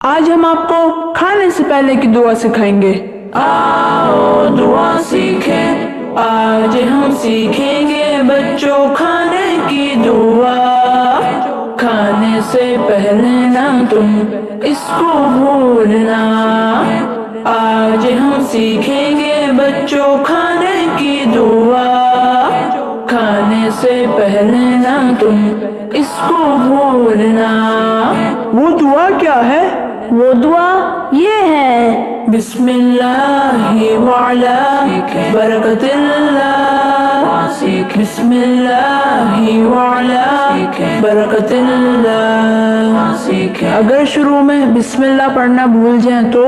آج ہم آپ کو کھانے سے پہلے کی دعا سکھائیں گے۔ آؤ دعا سیکھیں، آج ہم سیکھیں گے بچوں کھانے کی دعا۔ کھانے سے پہلے نہ تم اس کو بھولنا، آج ہم سیکھیں گے بچوں کھانے کی دعا۔ کھانے سے پہلے نہ تم اس کو بھولنا۔ وہ دعا کیا ہے؟ وہ دعا یہ ہے، بسم اللہ وعلی برکت اللہ، بسم اللہ وعلی برکت اللہ۔ اگر شروع میں بسم اللہ پڑھنا بھول جائیں تو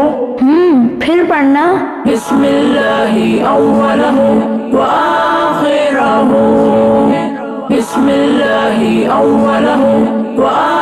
پھر پڑھنا بسم اللہ اولہ وآخرہ، بسم اللہ اولہ وآخرہ۔